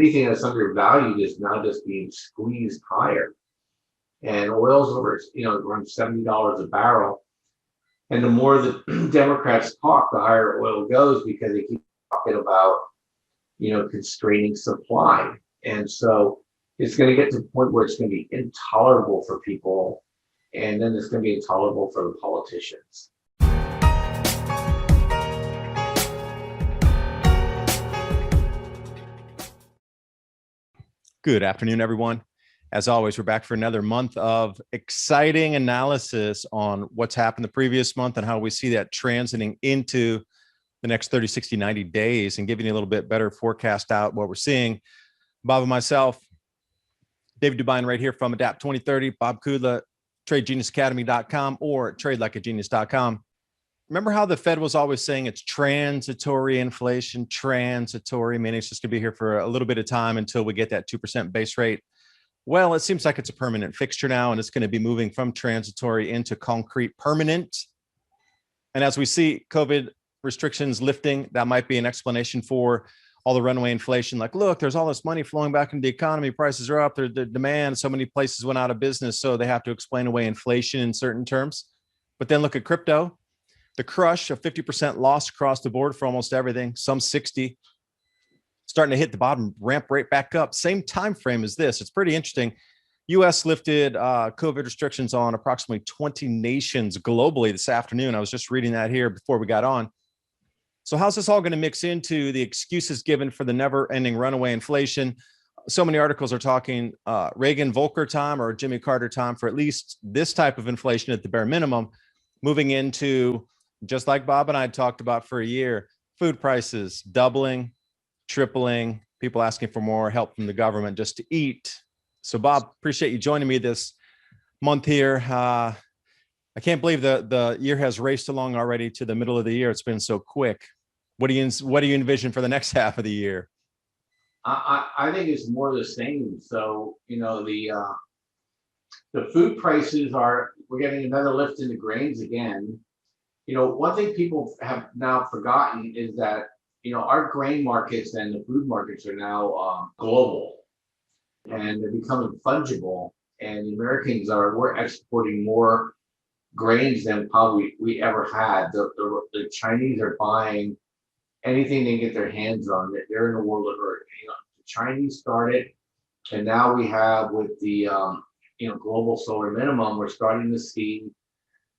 anything that's undervalued is now just being squeezed higher. And oil's over, around $70 a barrel. And the more the Democrats talk, the higher oil goes, because they keep talking about, constraining supply. And so it's going to get to the point where it's going to be intolerable for people. And then it's going to be intolerable for the politicians. Good afternoon, everyone. As always, we're back for another month of exciting analysis on what's happened the previous month and how we see that transiting into the next 30, 60, 90 days, and giving you a little bit better forecast out what we're seeing. Bob and myself, David DuByne right here from Adapt 2030, Bob Kudla, TradeGeniusAcademy.com or TradeLikeAGenius.com. Remember how the Fed was always saying it's transitory inflation, transitory, meaning it's just going to be here for a little bit of time until we get that 2% base rate. Well, it seems like it's a permanent fixture now, and it's going to be moving from transitory into concrete permanent. And as we see COVID restrictions lifting, that might be an explanation for all the runaway inflation. Like, look, there's all this money flowing back into the economy. Prices are up. The demand, so many places went out of business, so they have to explain away inflation in certain terms. But then look at crypto. The crush of 50% loss across the board for almost everything, some 60, starting to hit the bottom, ramp right back up. Same time frame as this. It's pretty interesting. U.S. lifted COVID restrictions on approximately 20 nations globally this afternoon. I was just reading that here before we got on. So how's this all going to mix into the excuses given for the never-ending runaway inflation? So many articles are talking Reagan-Volcker time or Jimmy Carter time for at least this type of inflation at the bare minimum, moving into, just like Bob and I talked about for a year, food prices doubling, tripling, people asking for more help from the government just to eat. So Bob, appreciate you joining me this month here. I can't believe the year has raced along already to the middle of the year. It's been so quick. What do you envision for the next half of the year? I think it's more the same. So, the food prices we're getting another lift in the grains again. One thing people have now forgotten is that, our grain markets and the food markets are now global, and they're becoming fungible. And the Americans we're exporting more grains than probably we ever had. The Chinese are buying anything they get their hands on. They're in a world of hurt. The Chinese started, and now we have with the global solar minimum, we're starting to see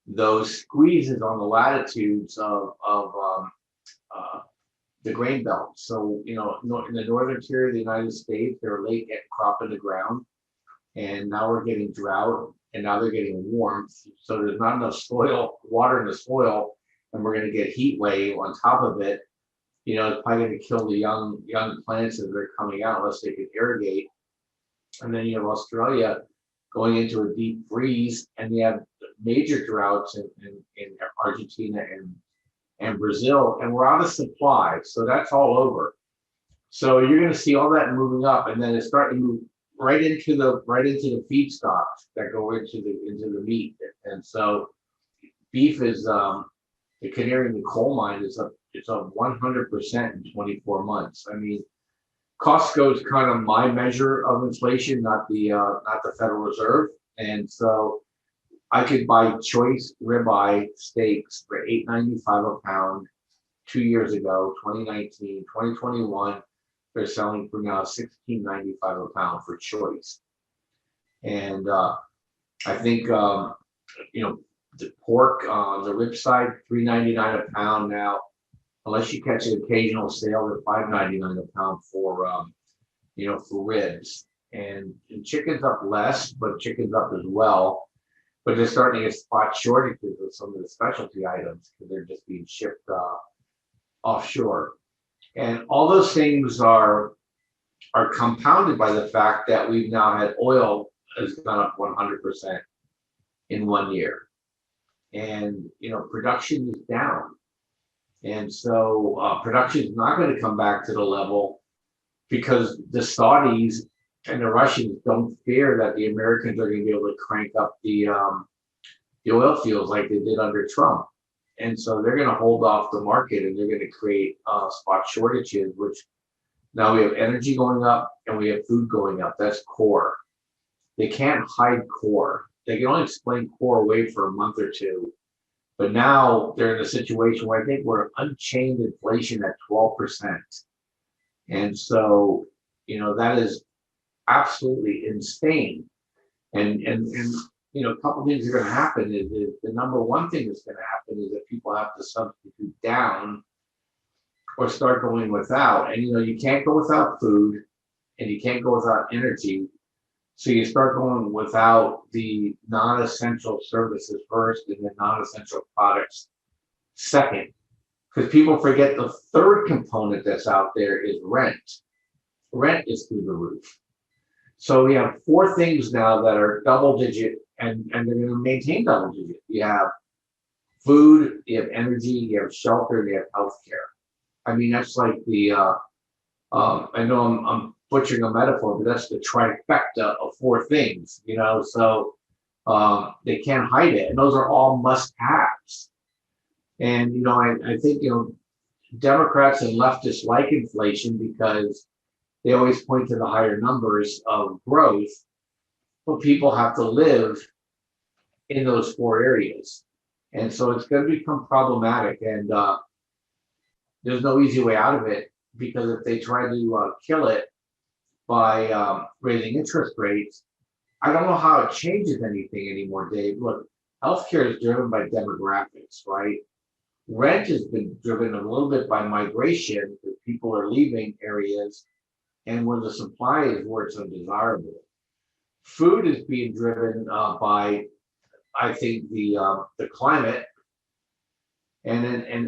those squeezes on the latitudes of the grain belt. So, in the northern tier of the United States, they're late getting crop in the ground, and now we're getting drought, and now they're getting warmth. So there's not enough water in the soil, and we're going to get heat wave on top of it. It's probably going to kill the young plants as they're coming out unless they can irrigate. And then you have Australia going into a deep freeze, and you have major droughts in Argentina and Brazil, and we're out of supply. So that's all over. So you're going to see all that moving up, and then it's starting to move right into the feedstocks that go into the meat. And so beef is the canary in the coal mine. It's up 100% in 24 months. I mean, Costco is kind of my measure of inflation, not the Federal Reserve. And so I could buy choice ribeye steaks for $8.95 a pound 2 years ago, 2019, 2021. They're selling for now $16.95 a pound for choice. And I think the pork, the rib side, $3.99 a pound now. Unless you catch an occasional sale, they're $5.99 a pound for ribs. And chicken's up less, but chicken's up as well. But they're starting to get spot shortages of some of the specialty items because they're just being shipped offshore. And all those things are compounded by the fact that we've now had oil has gone up 100% in 1 year. And, production is down. And so production is not going to come back to the level because the Saudis and the Russians don't fear that the Americans are going to be able to crank up the oil fields like they did under Trump. And so they're going to hold off the market, and they're going to create spot shortages, which Now we have energy going up and we have food going up. That's core. They can't hide core. They can only explain core away for a month or two. But now they're in a situation where I think we're unchained inflation at 12%. And so, that is absolutely insane. And a couple of things are going to happen is the number one thing that's going to happen is that people have to substitute down or start going without. And you can't go without food and you can't go without energy. So you start going without the non-essential services first and the non-essential products second. Because people forget the third component that's out there is rent. Rent is through the roof. So we have four things now that are double digit and they're going to maintain double digit. You have food, you have energy, you have shelter, and you have healthcare. I mean, that's like the, I know I'm butchering a metaphor, but that's the trifecta of four things, so they can't hide it. And those are all must-haves. And, I think, Democrats and leftists like inflation because they always point to the higher numbers of growth, but people have to live in those four areas. And so it's going to become problematic. And there's no easy way out of it, because if they try to kill it by raising interest rates, I don't know how it changes anything anymore, Dave. Look, healthcare is driven by demographics, right? Rent has been driven a little bit by migration, because people are leaving areas, and where the supply is where it's undesirable. Food is being driven by, I think, the climate, and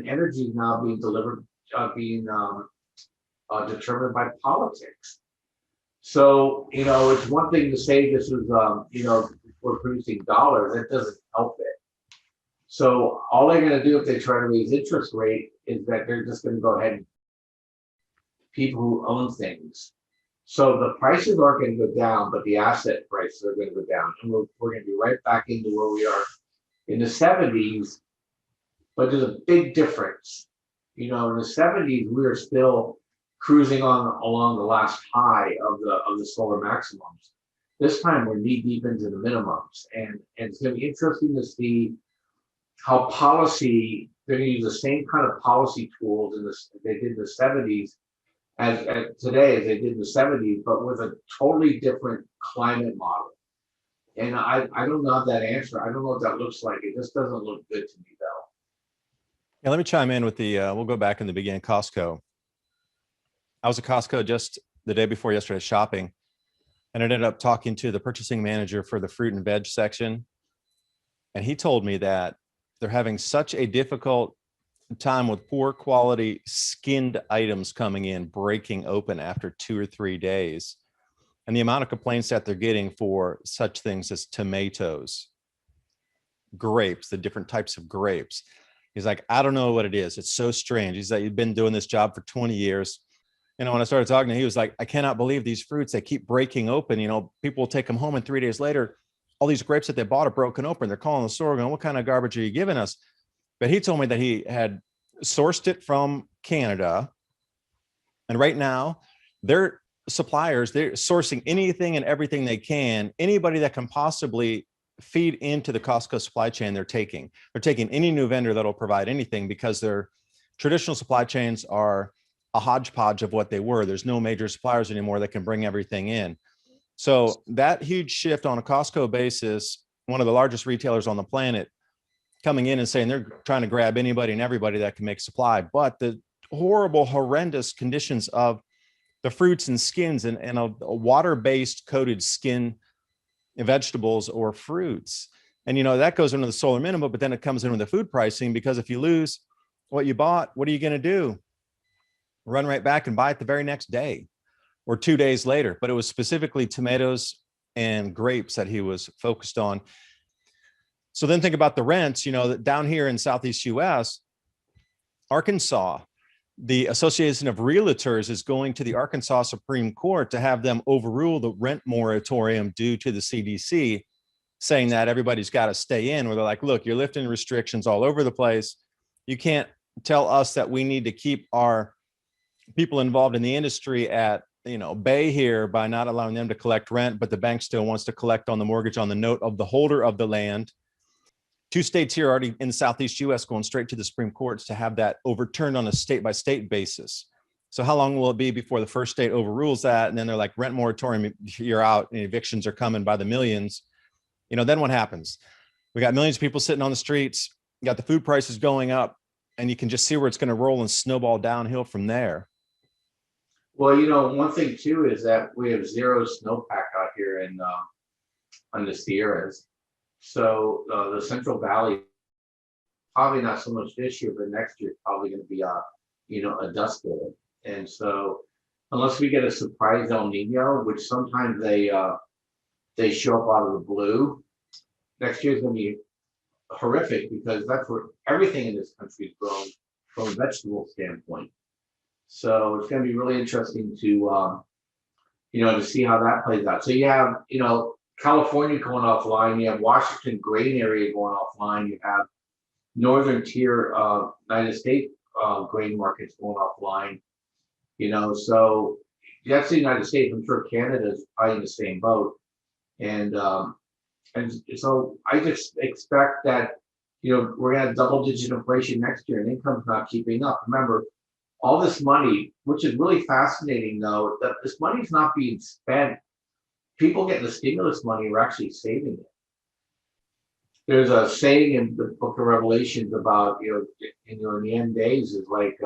energy is now being determined by politics. So, it's one thing to say this is, we're producing dollars. That doesn't help it. So all they're going to do if they try to raise interest rate is that they're just going to go ahead and people who own things. So the prices aren't going to go down, but the asset prices are going to go down. And we're going to be right back into where we are in the 70s. But there's a big difference. In the 70s, we were still cruising along the last high of the solar maximums. This time we're knee deep into the minimums. And it's going to be interesting to see how policy, they're going to use the same kind of policy tools they did in the 70s as today as they did in the 70s, but with a totally different climate model. And I don't know that answer. I don't know what that looks like. It just doesn't look good to me, though. Yeah, let me chime in with we'll go back in the beginning, Costco. I was at Costco just the day before yesterday shopping, and I ended up talking to the purchasing manager for the fruit and veg section. And he told me that they're having such a difficult time with poor quality skinned items coming in, breaking open after 2 or 3 days. And the amount of complaints that they're getting for such things as tomatoes, grapes, the different types of grapes. He's like, I don't know what it is. It's so strange. He's like, you've been doing this job for 20 years. When I started talking to him, he was like, I cannot believe these fruits, they keep breaking open. People will take them home and 3 days later, all these grapes that they bought are broken open. They're calling the store going, what kind of garbage are you giving us? But he told me that he had sourced it from Canada. And right now, their suppliers, they're sourcing anything and everything they can. Anybody that can possibly feed into the Costco supply chain, they're taking. They're taking any new vendor that'll provide anything, because their traditional supply chains are a hodgepodge of what they were. There's no major suppliers anymore that can bring everything in. So that huge shift on a Costco basis, one of the largest retailers on the planet, coming in and saying they're trying to grab anybody and everybody that can make supply. But the horrible, horrendous conditions of the fruits and skins and a water-based coated skin vegetables or fruits. And, that goes into the solar minimum, but then it comes in with the food pricing, because if you lose what you bought, what are you going to do? Run right back and buy it the very next day or 2 days later. But it was specifically tomatoes and grapes that he was focused on. So then think about the rents, that down here in Southeast US, Arkansas, the Association of Realtors is going to the Arkansas Supreme Court to have them overrule the rent moratorium due to the CDC, saying that everybody's got to stay in, where they're like, look, you're lifting restrictions all over the place. You can't tell us that we need to keep our people involved in the industry at bay here by not allowing them to collect rent, but the bank still wants to collect on the mortgage on the note of the holder of the land. 2 states here already in the Southeast US going straight to the Supreme Courts to have that overturned on a state by state basis. So how long will it be before the first state overrules that? And then they're like, rent moratorium, you're out, and evictions are coming by the millions. Then what happens? We got millions of people sitting on the streets, you got the food prices going up, and you can just see where it's going to roll and snowball downhill from there. Well, one thing too is that we have zero snowpack out here on the Sierras. So the Central Valley, probably not so much this year, but next year probably going to be a dust bowl. And so unless we get a surprise El Nino, which sometimes they show up out of the blue, next year is going to be horrific, because that's where everything in this country is grown from a vegetable standpoint. So it's going to be really interesting to to see how that plays out. So you have California going offline, you have Washington grain area going offline, you have northern tier United States grain markets going offline. So that's the United States. I'm sure Canada is probably in the same boat. And so I just expect that, we're going to have double-digit inflation next year, and income's not keeping up. Remember, all this money, which is really fascinating, though, that this money is not being spent. People getting the stimulus money are actually saving it. There's a saying in the book of Revelations about, in the end days is like,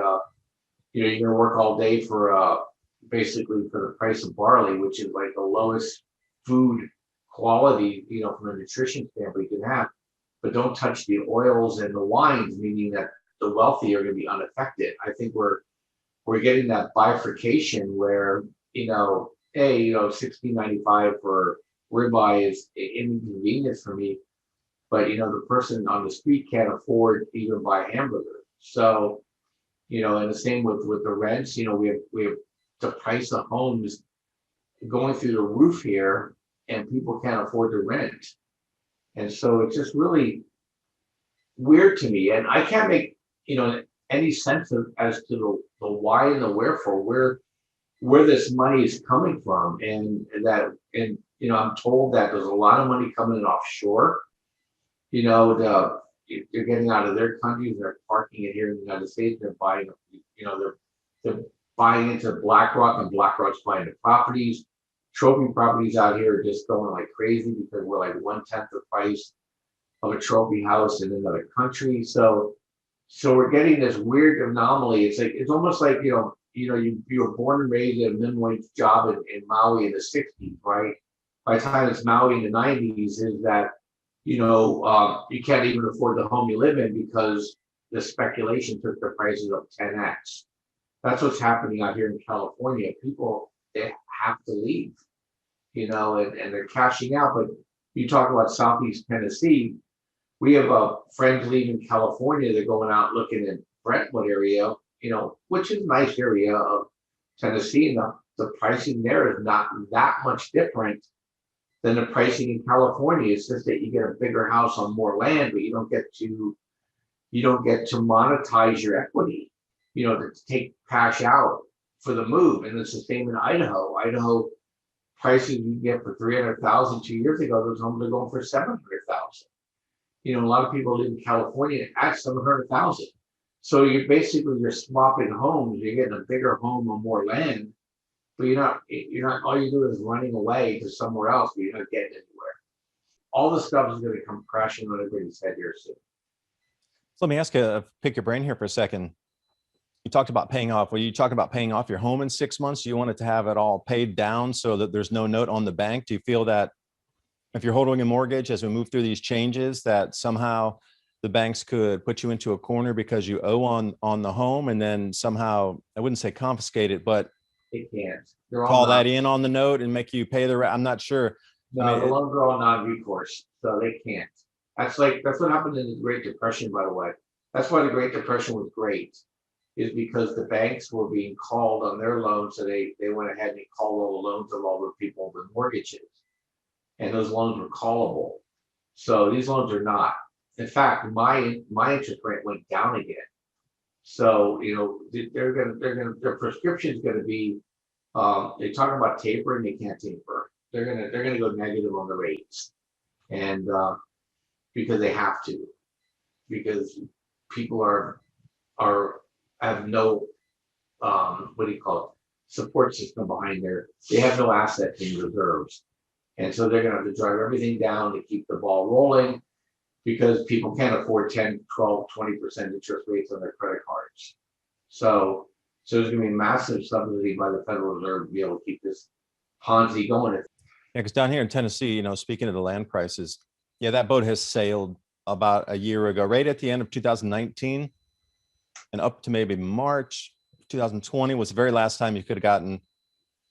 you're going to work all day for basically for the price of barley, which is like the lowest food quality, from a nutrition standpoint you can have, but don't touch the oils and the wines, meaning that the wealthy are going to be unaffected. I think we're getting that bifurcation where, hey, $16.95 for ribeye is inconvenience for me, but the person on the street can't afford to even buy a hamburger. So, and the same with the rents. We have the price of homes going through the roof here, and people can't afford to rent. And so it's just really weird to me, and I can't make any sense of as to the why and the wherefore, where this money is coming from, and I'm told that there's a lot of money coming in offshore. They're getting out of their countries, they're parking it here in the United States, they're buying, they're buying into BlackRock, and BlackRock's buying the properties. Trophy properties out here are just going like crazy, because we're like 1/10 the price of a trophy house in another country. So we're getting this weird anomaly. It's almost like you were born and raised at a minimum wage job in Maui in the 60s, right? By the time it's Maui in the 90s, is that you can't even afford the home you live in because the speculation took the prices up 10x. That's what's happening out here in California. People, they have to leave, and they're cashing out. But you talk about Southeast Tennessee, we have friends leaving California. They're going out looking at Brentwood area, which is a nice area of Tennessee. And the pricing there is not that much different than the pricing in California. It's just that you get a bigger house on more land, but you don't get to monetize your equity, to take cash out for the move. And it's the same in Idaho. Idaho pricing you get for $300,000 2 years ago, those homes are going for $700,000. A lot of people live in California at $700,000. So you're swapping homes. You're getting a bigger home on more land, but you're not. All you do is running away to somewhere else, but you're not getting anywhere. All this stuff is going to come crashing on everybody's head here soon. So let me pick your brain here for a second. You talked about paying off. Well, you talk about paying off your home in 6 months. You want it to have it all paid down so that there's no note on the bank. Do you feel that if you're holding a mortgage as we move through these changes, that somehow the banks could put you into a corner because you owe on the home, and then somehow, I wouldn't say confiscate it, but they can't call that in on the note and make you pay the rent? I'm not sure. No, the loans are all non-recourse, so they can't. That's what happened in the Great Depression, by the way. That's why the Great Depression was great, is because the banks were being called on their loans, so they went ahead and called all the loans of all the people with mortgages, and those loans were callable. So these loans are not. In fact, my interest rate went down again. So, their prescription's gonna be, they talk about tapering, they can't taper. They're gonna go negative on the rates. And, because they have to, because people are, have no, what do you call it? Support system behind they have no assets in reserves. And so they're gonna have to drive everything down to keep the ball rolling because people can't afford 10, 12, 20% interest rates on their credit cards. So there's gonna be a massive subsidy by the Federal Reserve to be able to keep this Ponzi going. Yeah, because down here in Tennessee, speaking of the land prices, yeah, that boat has sailed about a year ago, right at the end of 2019 and up to maybe March 2020 was the very last time you could have gotten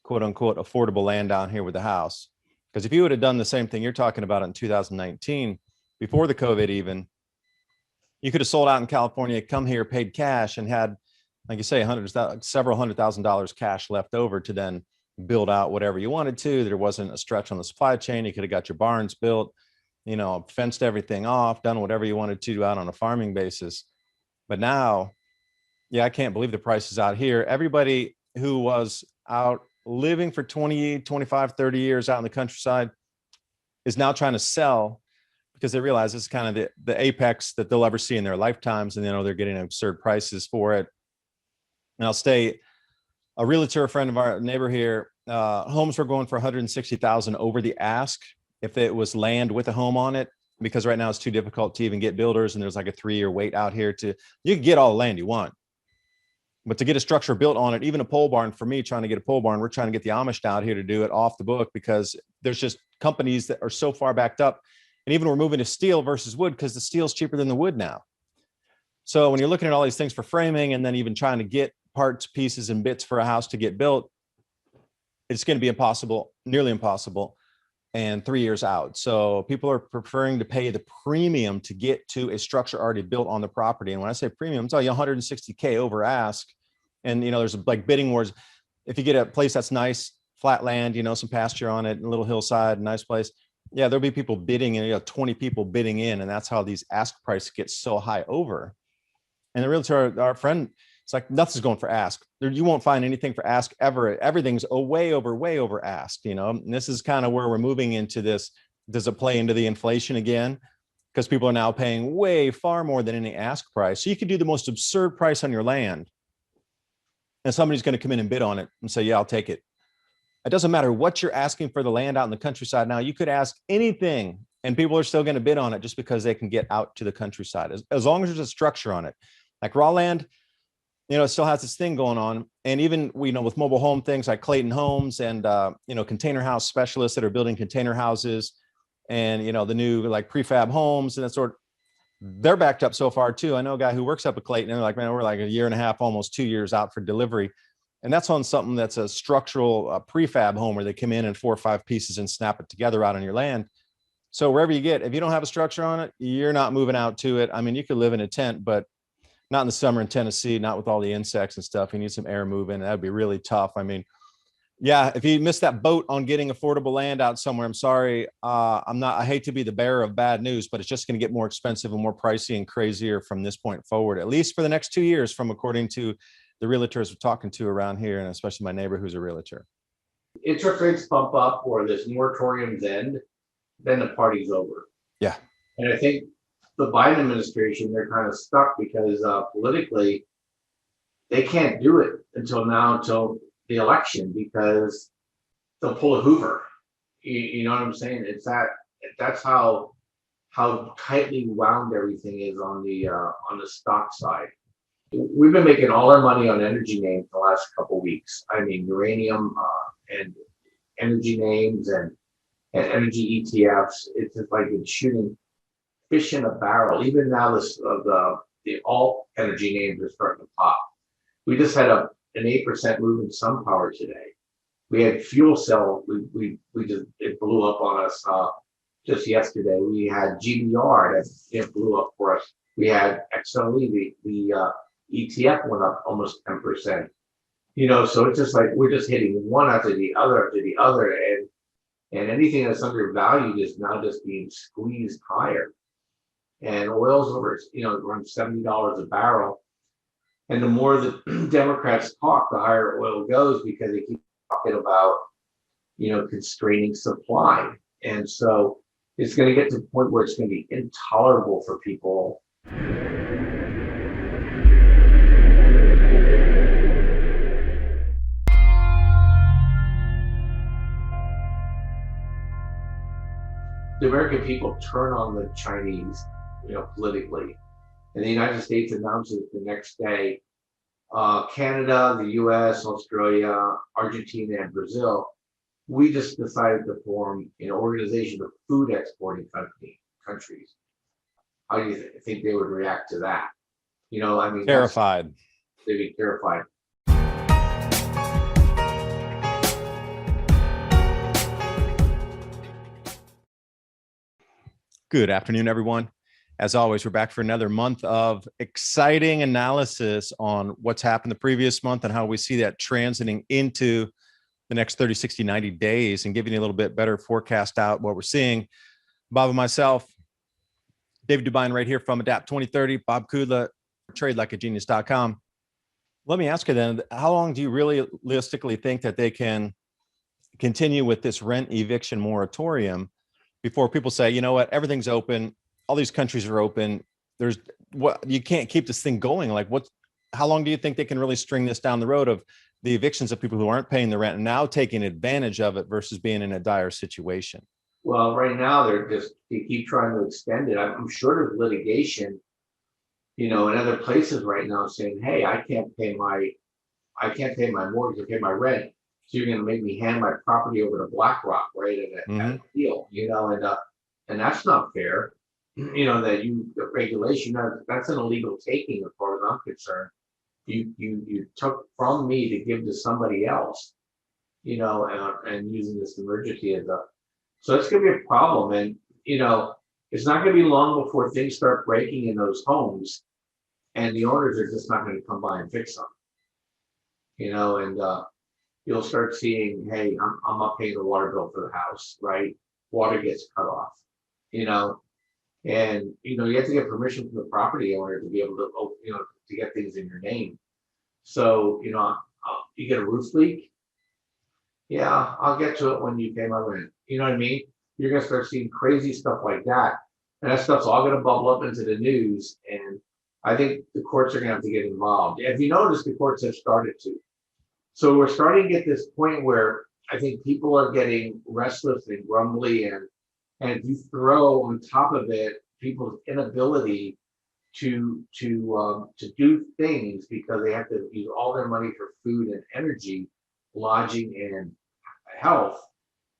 quote unquote affordable land down here with the house. Because if you would have done the same thing you're talking about in 2019, before the COVID even, you could have sold out in California, come here, paid cash, and had, like you say, several $100,000 cash left over to then build out whatever you wanted to. There wasn't a stretch on the supply chain. You could have got your barns built, fenced everything off, done whatever you wanted to out on a farming basis. But now, yeah, I can't believe the prices out here. Everybody who was out living for 20, 25, 30 years out in the countryside is now trying to sell because they realize it's kind of the apex that they'll ever see in their lifetimes. And they're getting absurd prices for it. And I'll stay a realtor, a friend of our neighbor here, homes were going for 160,000 over the ask if it was land with a home on it, because right now it's too difficult to even get builders. And there's like a 3-year wait out here you can get all the land you want. But to get a structure built on it, even a pole barn, for me, trying to get a pole barn, we're trying to get the Amish out here to do it off the book because there's just companies that are so far backed up. And even we're moving to steel versus wood because the steel's cheaper than the wood now. So when you're looking at all these things for framing and then even trying to get parts, pieces, and bits for a house to get built, it's going to be impossible, nearly impossible, and 3 years out. So people are preferring to pay the premium to get to a structure already built on the property. And when I say premium, I'm telling you $160K over ask. And, there's like bidding wars. If you get a place that's nice, flat land, some pasture on it, a little hillside, nice place. Yeah, there'll be people bidding and 20 people bidding in. And that's how these ask price gets so high over. And the realtor, our friend, it's like nothing's going for ask. You won't find anything for ask ever. Everything's way over ask, And this is kind of where we're moving into this. Does it play into the inflation again? Because people are now paying far more than any ask price. So you could do the most absurd price on your land. And somebody's going to come in and bid on it and say, yeah, I'll take it. It doesn't matter what you're asking for the land out in the countryside. Now you could ask anything and people are still going to bid on it just because they can get out to the countryside. As long as there's a structure on it, like raw land, it still has this thing going on. And even, with mobile home things like Clayton Homes and, container house specialists that are building container houses and, the new like prefab homes and that sort, they're backed up so far too. I know a guy who works up at Clayton and they're like, man, we're like a year and a half, almost 2 years out for delivery. And that's on something that's a structural prefab home where they come in 4 or 5 pieces and snap it together out on your land. So wherever you get, if you don't have a structure on it, you're not moving out to it. I mean, you could live in a tent, but not in the summer in Tennessee, not with all the insects and stuff. You need some air moving. That'd be really tough. I mean, yeah, if you missed that boat on getting affordable land out somewhere, I'm sorry. I hate to be the bearer of bad news, but it's just going to get more expensive and more pricey and crazier from this point forward, at least for the next 2 years, from according to the realtors we're talking to around here, and especially my neighbor who's a realtor. Interest rates bump up or this moratorium's end, then the party's over. Yeah. And I think the Biden administration, they're kind of stuck because politically, they can't do it until the election because they'll pull a Hoover. You know what I'm saying? That's how tightly wound everything is on the stock side. We've been making all our money on energy names the last couple of weeks. I mean, uranium and energy names and energy ETFs. It's just like it's shooting fish in a barrel. Even now, the alt energy names are starting to pop. We just had an 8% move in SunPower today. We had fuel cell. It blew up on us just yesterday. We had GBR that it blew up for us. We had XLE. The ETF went up almost 10%. So it's just like we're just hitting one after the other, and anything that's undervalued is now just being squeezed higher. And oil's over, around $70 a barrel. And the more the Democrats talk, the higher oil goes because they keep talking about, constraining supply. And so it's going to get to the point where it's going to be intolerable for people. The American people turn on the Chinese, politically. And the United States announces the next day, Canada, the US, Australia, Argentina, and Brazil, we just decided to form an organization of food exporting countries. How do you think they would react to that? Terrified. They'd be terrified. Good afternoon, everyone. As always, we're back for another month of exciting analysis on what's happened the previous month and how we see that transiting into the next 30, 60, 90 days and giving you a little bit better forecast out what we're seeing. Bob and myself, David DuByne right here from Adapt 2030, Bob Kudla, tradelikeagenius.com. Let me ask you then, how long do you really realistically think that they can continue with this rent eviction moratorium before people say, you know what, everything's open, all these countries are open, you can't keep this thing going? Like, how long do you think they can really string this down the road of the evictions of people who aren't paying the rent and now taking advantage of it versus being in a dire situation? Well, right now they keep trying to extend it. I'm sure there's litigation, in other places right now saying, hey, I can't pay my mortgage or pay my rent. So you're going to make me hand my property over to BlackRock, right? At a deal, and that's not fair. The regulation, that's an illegal taking as far as I'm concerned. You took from me to give to somebody else, and using this emergency so it's going to be a problem. And, it's not going to be long before things start breaking in those homes and the owners are just not going to come by and fix them, and you'll start seeing, hey, I'm not paying the water bill for the house, right? Water gets cut off, and, you have to get permission from the property owner to be able to, to get things in your name. So, you get a roof leak. Yeah, I'll get to it when you pay my rent. You know what I mean? You're going to start seeing crazy stuff like that. And that stuff's all going to bubble up into the news. And I think the courts are going to have to get involved. If you notice, the courts have started to. So we're starting to get this point where I think people are getting restless and grumbly. And if you throw on top of it people's inability to do things because they have to use all their money for food and energy, lodging and health,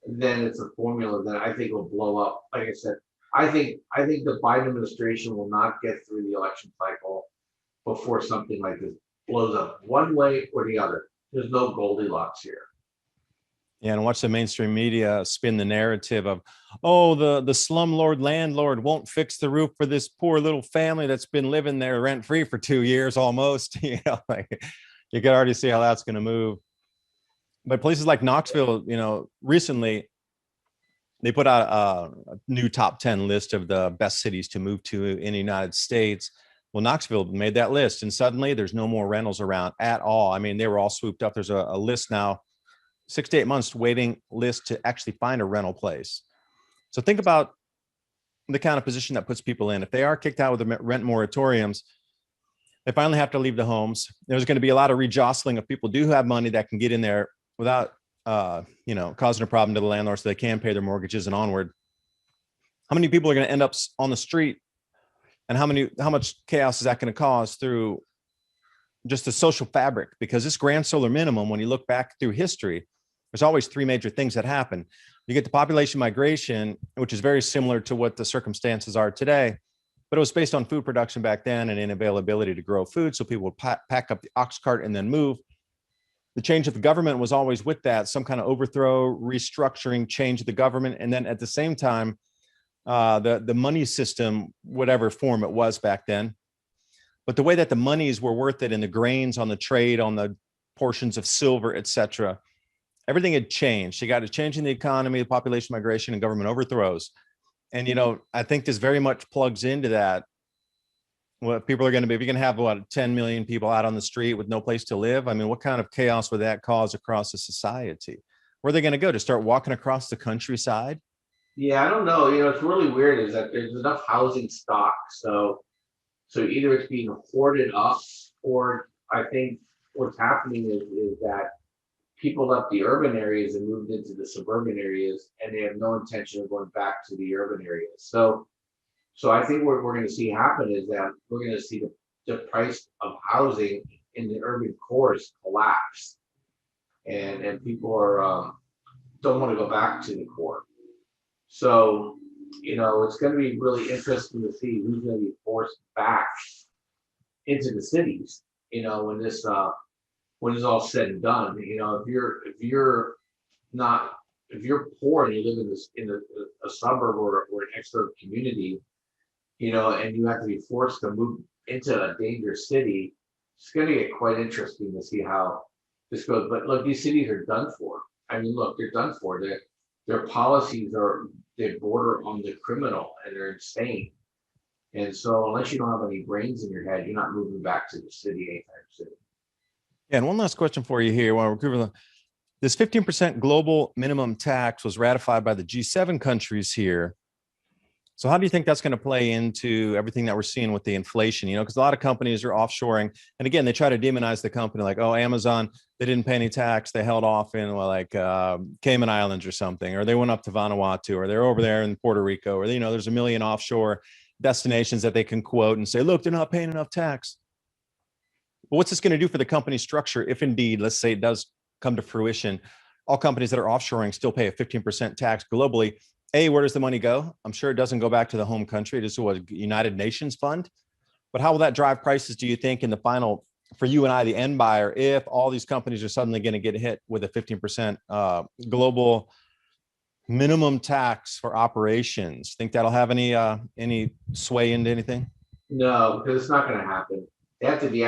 then it's a formula that I think will blow up. Like I said, I think the Biden administration will not get through the election cycle before something like this blows up one way or the other. There's no Goldilocks here. Yeah, and watch the mainstream media spin the narrative of, oh, the slumlord landlord won't fix the roof for this poor little family that's been living there rent free for 2 years almost. Like, you can already see how that's going to move. But places like Knoxville, recently they put out a new top 10 list of the best cities to move to in the United States. Well, Knoxville made that list, and suddenly there's no more rentals around at all. I mean, they were all swooped up. There's a list now, 6 to 8 months waiting list to actually find a rental place. So think about the kind of position that puts people in. If they are kicked out with the rent moratoriums, they finally have to leave the homes. There's going to be a lot of rejostling of people who do have money that can get in there without, causing a problem to the landlord so they can pay their mortgages and onward. How many people are going to end up on the street, and how much chaos is that going to cause through just the social fabric? Because this grand solar minimum, when you look back through history, there's always three major things that happen. You get the population migration, which is very similar to what the circumstances are today, but it was based on food production back then and inavailability to grow food. So people would pack up the ox cart and then move. The change of the government was always with that, some kind of overthrow, restructuring, change of the government. And then at the same time, the money system, whatever form it was back then, but the way that the monies were worth it in the grains, on the trade, on the portions of silver, et cetera, everything had changed. You got a change in the economy, the population migration, and government overthrows. And, I think this very much plugs into that. what people are going to be, if you're going to have what, 10 million people out on the street with no place to live, I mean, what kind of chaos would that cause across the society? Where are they going to go, to start walking across the countryside? Yeah, I don't know. It's really weird is that there's enough housing stock. So either it's being hoarded up, or I think what's happening is that people left the urban areas and moved into the suburban areas, and they have no intention of going back to the urban areas. So I think what we're going to see happen is that we're going to see the price of housing in the urban cores collapse, and people are don't want to go back to the core. So it's going to be really interesting to see who's going to be forced back into the cities. When it's all said and done. If you're poor and you live in a suburb or an extra community, and you have to be forced to move into a dangerous city, it's going to get quite interesting to see how this goes. But look, these cities are done for. I mean, look, they're done for. Their policies they border on the criminal, and they're insane. And so unless you don't have any brains in your head, you're not moving back to the city anytime soon. Yeah, and one last question for you here. While we're covering this 15% global minimum tax was ratified by the G7 countries here. So how do you think that's going to play into everything that we're seeing with the inflation? Because a lot of companies are offshoring. And again, they try to demonize the company like, oh, Amazon, they didn't pay any tax. They held off in Cayman Islands or something, or they went up to Vanuatu, or they're over there in Puerto Rico, or, there's a million offshore destinations that they can quote and say, look, they're not paying enough tax. But what's this going to do for the company structure if indeed, let's say it does come to fruition, all companies that are offshoring still pay a 15% tax globally? Where does the money go? I'm sure it doesn't go back to the home country. It is a United Nations fund. But how will that drive prices, do you think, in the final, for you and I, the end buyer, if all these companies are suddenly going to get hit with a 15% global minimum tax for operations? Think that'll have any sway into anything? No, because it's not going to happen. They have to be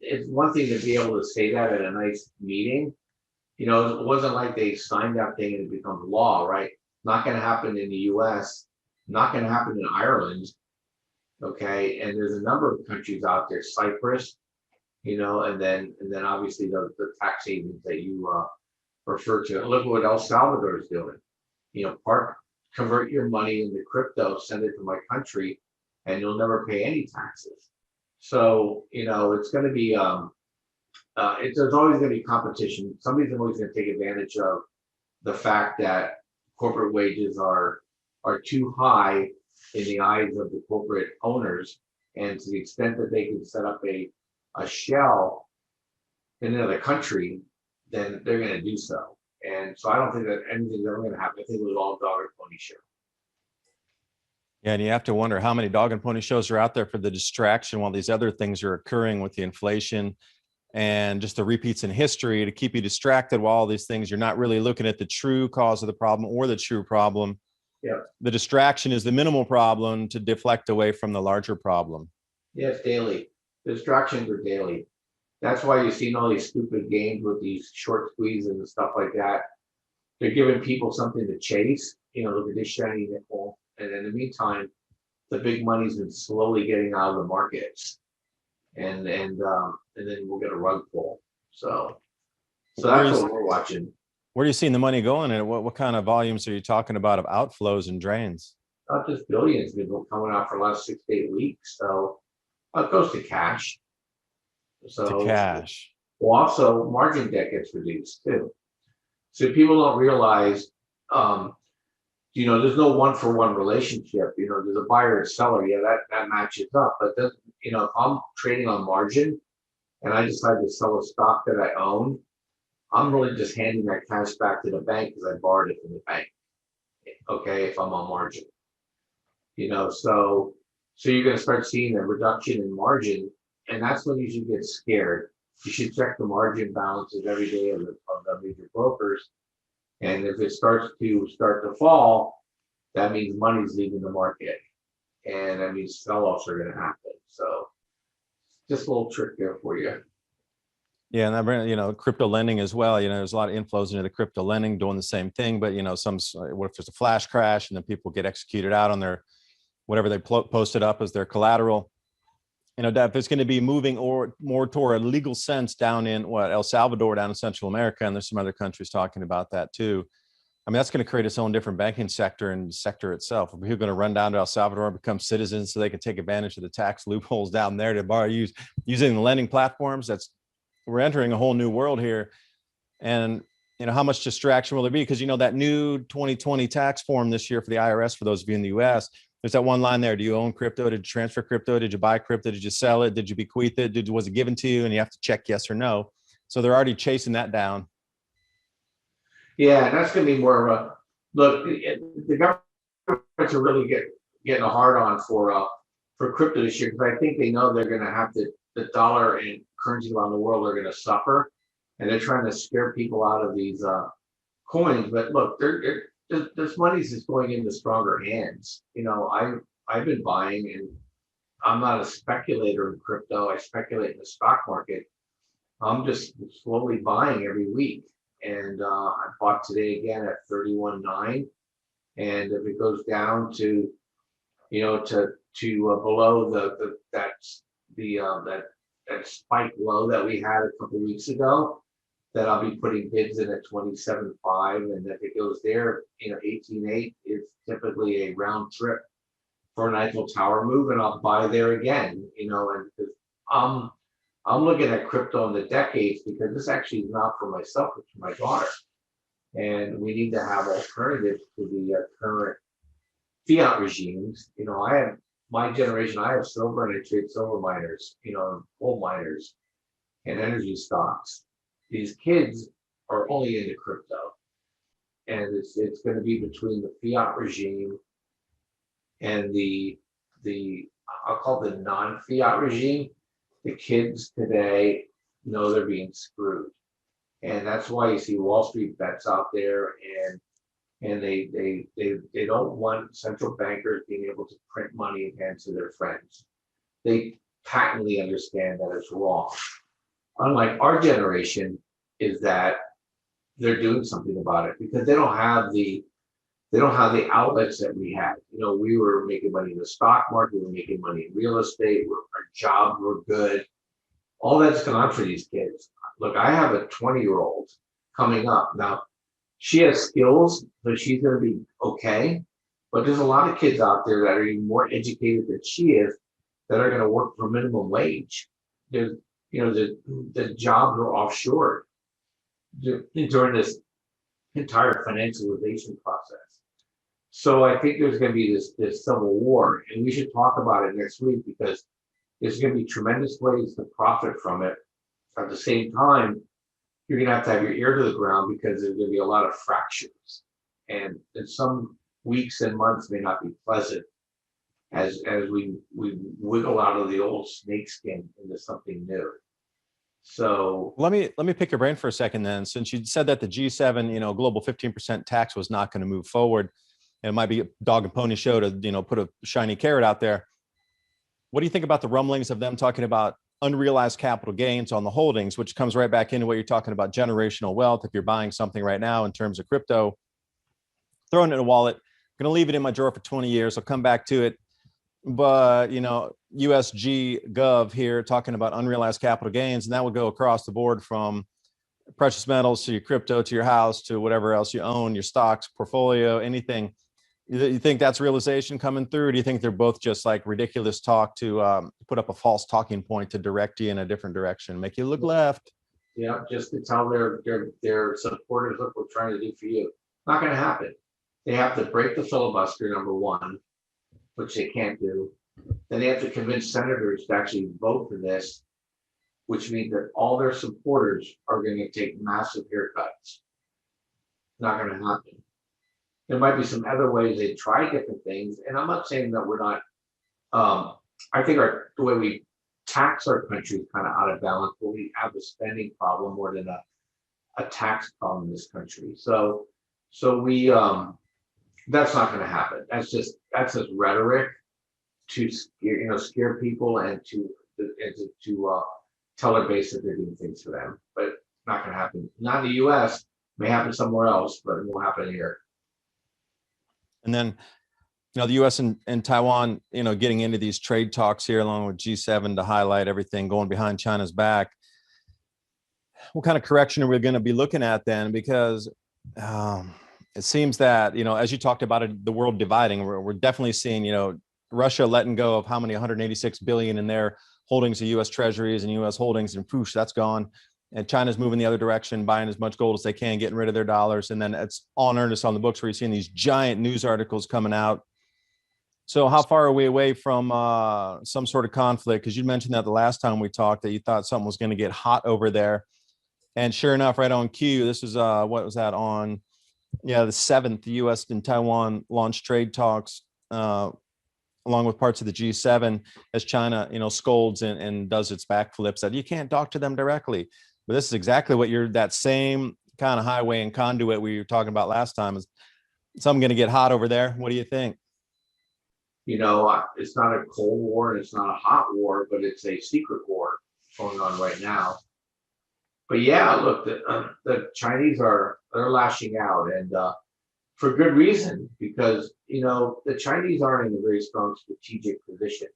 it's one thing to be able to say that at a nice meeting. It wasn't like they signed that thing and it becomes law, right? Not going to happen in the US, not going to happen in Ireland. Okay. And there's a number of countries out there, Cyprus, and then obviously the tax havens that you refer to. Look what El Salvador is doing. Convert your money into crypto, send it to my country, and you'll never pay any taxes. So, it's going to be, there's always going to be competition. Somebody's always going to take advantage of the fact that corporate wages are too high in the eyes of the corporate owners. And to the extent that they can set up a shell in another country, then they're going to do so. And so I don't think that anything's ever going to happen. I think it was all dog and pony show. Yeah, and you have to wonder how many dog and pony shows are out there for the distraction while these other things are occurring with the inflation and just the repeats in history to keep you distracted while all these things, you're not really looking at the true cause of the problem or the true problem. Yeah. The distraction is the minimal problem to deflect away from the larger problem. Yes, daily. The distractions are daily. That's why you've seen all these stupid games with these short squeezes and stuff like that. They're giving people something to chase. Look at this shiny nickel. And in the meantime, the big money's been slowly getting out of the markets, and then we'll get a rug pull. So that's what we're watching. Where are you seeing the money going, and what kind of volumes are you talking about of outflows and drains? Not just billions been coming out for the last 6 to 8 weeks. So it goes to cash. So to cash. Well, also margin debt gets reduced too. So people don't realize. There's no one-for-one relationship. There's a buyer and seller. Yeah, that matches up. But then, if I'm trading on margin and I decide to sell a stock that I own, I'm really just handing that cash back to the bank because I borrowed it from the bank. Okay, if I'm on margin. So you're going to start seeing a reduction in margin, and that's when you should get scared. You should check the margin balances every day of the major brokers. And if it starts to fall, that means money's leaving the market, and that means sell-offs are going to happen. So, just a little trick there for you. Yeah, and that crypto lending as well. There's a lot of inflows into the crypto lending, doing the same thing. But what if there's a flash crash and then people get executed out on their whatever they posted up as their collateral? If it's going to be moving or more toward a legal sense down in El Salvador, down in Central America, and there's some other countries talking about that too. I mean, that's going to create its own different banking sector and sector itself. Are people going to run down to El Salvador and become citizens so they can take advantage of the tax loopholes down there to borrow using the lending platforms? We're entering a whole new world here. And how much distraction will there be? Because that new 2020 tax form this year for the IRS, for those of you in the US, there's that one line there. Do you own crypto? Did you transfer crypto? Did you buy crypto? Did you sell it? Did you bequeath it? Was it given to you? And you have to check yes or no. So they're already chasing that down. Yeah, and that's going to be more of a look. The governments are really getting a hard on for crypto this year, because I think they know they're going to have the dollar and currency around the world are going to suffer, and they're trying to scare people out of these coins. But look, this money's just going into stronger hands. I've been buying, and I'm not a speculator in crypto. I speculate in the stock market. I'm just slowly buying every week. And I bought today again at 31.9, and if it goes down to below that spike low that we had a couple weeks ago, that I'll be putting bids in at 27.5, and if it goes there, 18.8 is typically a round trip for an Eiffel Tower move, and I'll buy there again. And I'm looking at crypto in the decades, because this actually is not for myself, it's for my daughter. And we need to have alternatives to the current fiat regimes. My generation, I have silver, and I trade silver miners, gold miners and energy stocks. These kids are only into crypto. And it's going to be between the fiat regime and the I'll call it the non-fiat regime. The kids today know they're being screwed, and that's why you see Wall Street bets out there, and they don't want central bankers being able to print money again to their friends. They patently understand that it's wrong. Unlike our generation, is that they're doing something about it, because they don't have the outlets that we had. We were making money in the stock market, we were making money in real estate, our jobs were good. All that's gone for these kids. Look, I have a 20-year-old coming up. Now, she has skills, so she's going to be okay. But there's a lot of kids out there that are even more educated than she is, that are going to work for minimum wage. The jobs are offshore during this entire financialization process. So I think there's going to be this civil war, and we should talk about it next week, because there's going to be tremendous ways to profit from it. At the same time, you're going to have your ear to the ground, because there's going to be a lot of fractures, and some weeks and months may not be pleasant as we wiggle out of the old snakeskin into something new. So let me pick your brain for a second then, since you said that the G7, global 15% tax was not going to move forward. It might be a dog and pony show to, put a shiny carrot out there. What do you think about the rumblings of them talking about unrealized capital gains on the holdings, which comes right back into what you're talking about, generational wealth? If you're buying something right now in terms of crypto, throwing it in a wallet, going to leave it in my drawer for 20 years. I'll come back to it. But, USG Gov here talking about unrealized capital gains, and that would go across the board from precious metals to your crypto, to your house, to whatever else you own, your stocks, portfolio, anything. You think that's realization coming through? Or do you think they're both just like ridiculous talk to put up a false talking point to direct you in a different direction, make you look left? Yeah, just to tell their supporters, look, we're trying to do for you. Not going to happen. They have to break the filibuster, number one, which they can't do. Then they have to convince senators to actually vote for this, which means that all their supporters are going to take massive haircuts. Not going to happen. There might be some other ways they try different things, and I'm not saying that we're not. I think the way we tax our country is kind of out of balance, but we have a spending problem more than a tax problem in this country. So we that's not going to happen. That's just rhetoric to scare people and to tell their base that they're doing things for them, but it's not going to happen. Not in the U.S. May happen somewhere else, but it won't happen here. And then The U.S. and Taiwan, getting into these trade talks here along with G7 to highlight everything going behind China's back. What kind of correction are we going to be looking at then? Because it seems that, as you talked about it, the world dividing, we're definitely seeing, Russia letting go of how many 186 billion in their holdings of U.S. treasuries and U.S. holdings, and poosh, that's gone. And China's moving the other direction, buying as much gold as they can, getting rid of their dollars. And then it's all in earnest on the books where you're seeing these giant news articles coming out. So how far are we away from some sort of conflict? Because you mentioned that the last time we talked that you thought something was going to get hot over there. And sure enough, right on cue, this is what was that on? Yeah, the 7th, the U.S. and Taiwan launched trade talks along with parts of the G7 as China, scolds and does its backflips that you can't talk to them directly. But this is exactly what that same kind of highway and conduit we were talking about last time. Is something going to get hot over there? What do you think? It's not a cold war and it's not a hot war, but it's a secret war going on right now. But yeah, look, the Chinese they're lashing out, and for good reason, because the Chinese aren't in a very strong strategic position.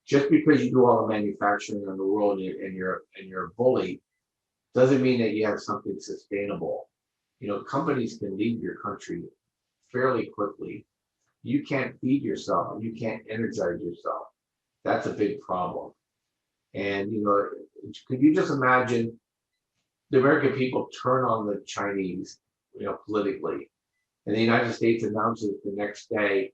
Just because you do all the manufacturing in the world and you're a bully, doesn't mean that you have something sustainable. Companies can leave your country fairly quickly. You can't feed yourself, you can't energize yourself. That's a big problem. And could you just imagine the American people turn on the Chinese, politically, and the United States announces the next day,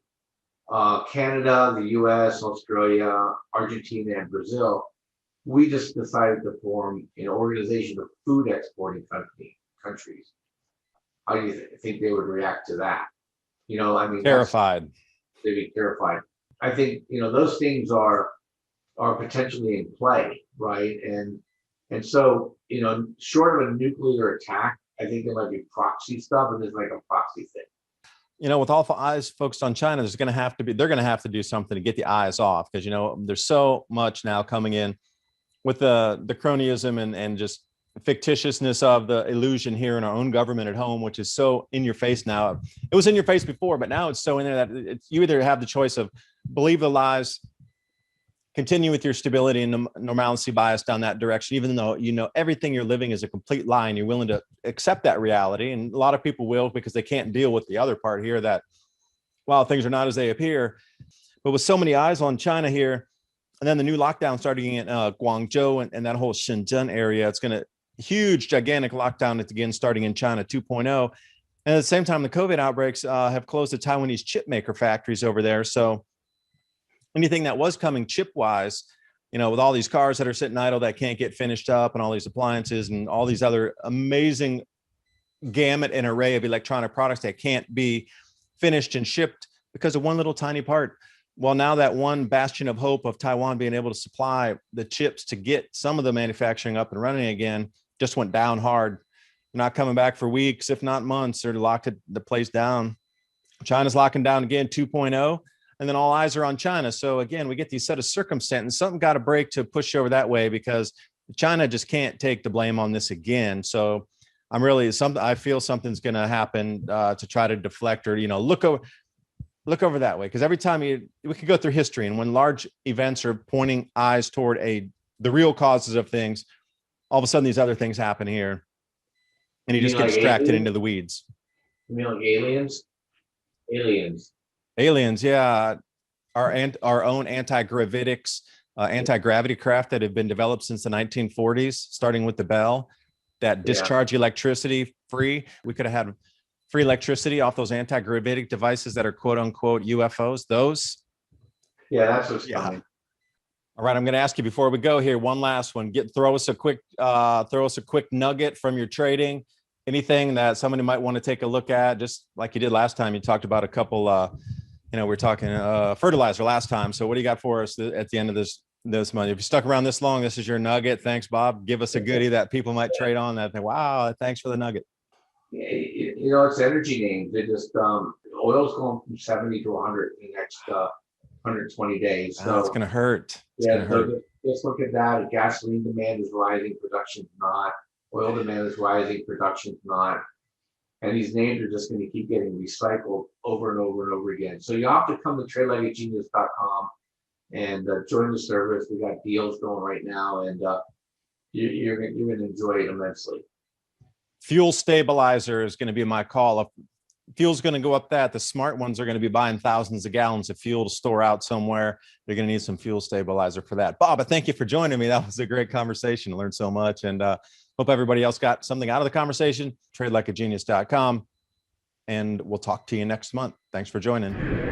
Canada, the US, Australia, Argentina, and Brazil, we just decided to form an organization of food exporting countries. How do you think they would react to that? Terrified. They'd be terrified. I think those things are potentially in play, right? And so short of a nuclear attack, I think there might be proxy stuff, and there's like a proxy thing. With all eyes focused on China, they're going to have to do something to get the eyes off, because there's so much now coming in with the cronyism and just fictitiousness of the illusion here in our own government at home, which is so in your face now. It was in your face before, but now it's so in there that you either have the choice of believe the lies, continue with your stability and normalcy bias down that direction, even though everything you're living is a complete lie, and you're willing to accept that reality. And a lot of people will, because they can't deal with the other part here that, wow, things are not as they appear. But with so many eyes on China here, and then the new lockdown starting in Guangzhou and that whole Shenzhen area, it's going to huge, gigantic lockdown again starting in China 2.0. And at the same time, the COVID outbreaks have closed the Taiwanese chip maker factories over there. So anything that was coming chip wise, with all these cars that are sitting idle that can't get finished up, and all these appliances and all these other amazing gamut and array of electronic products that can't be finished and shipped because of one little tiny part. Well, now that one bastion of hope of Taiwan being able to supply the chips to get some of the manufacturing up and running again just went down hard. They're not coming back for weeks, if not months. They're locked the place down. China's locking down again 2.0. And then all eyes are on China. So again, we get these set of circumstances. Something got to break to push over that way, because China just can't take the blame on this again. So I feel something's going to happen to try to deflect or, look over that way. Because every time we could go through history, and when large events are pointing eyes toward the real causes of things, all of a sudden these other things happen here, and you just get distracted into the weeds. You mean like aliens? Aliens, yeah. Our own anti-gravity craft that have been developed since the 1940s, starting with the Bell, that discharge electricity free. We could have had free electricity off those anti-gravitic devices that are quote unquote UFOs. Those. Yeah, that's what's coming. All right, I'm going to ask you before we go here, one last one. Throw us a quick nugget from your trading. Anything that somebody might want to take a look at, just like you did last time. You talked about a couple. We were talking fertilizer last time. So what do you got for us at the end of this month? If you stuck around this long, this is your nugget. Thanks, Bob. Give us a goodie that people might trade on. That wow, thanks for the nugget. It's energy names. They just oil's going from 70 to 100 in the next 120 days. So it's going to hurt. Just look at that. Gasoline demand is rising, production's not. Oil demand is rising, production's not. And these names are just going to keep getting recycled over and over and over again. So you have to come to tradelikeagenius.com and join the service. We got deals going right now, and you're going to enjoy it immensely. Fuel stabilizer is going to be my call. If fuel's going to go up the smart ones are going to be buying thousands of gallons of fuel to store out somewhere. They're going to need some fuel stabilizer for that. Bob, I thank you for joining me. That was a great conversation. I learned so much, and hope everybody else got something out of the conversation. Tradelikeagenius.com, and we'll talk to you next month. Thanks for joining.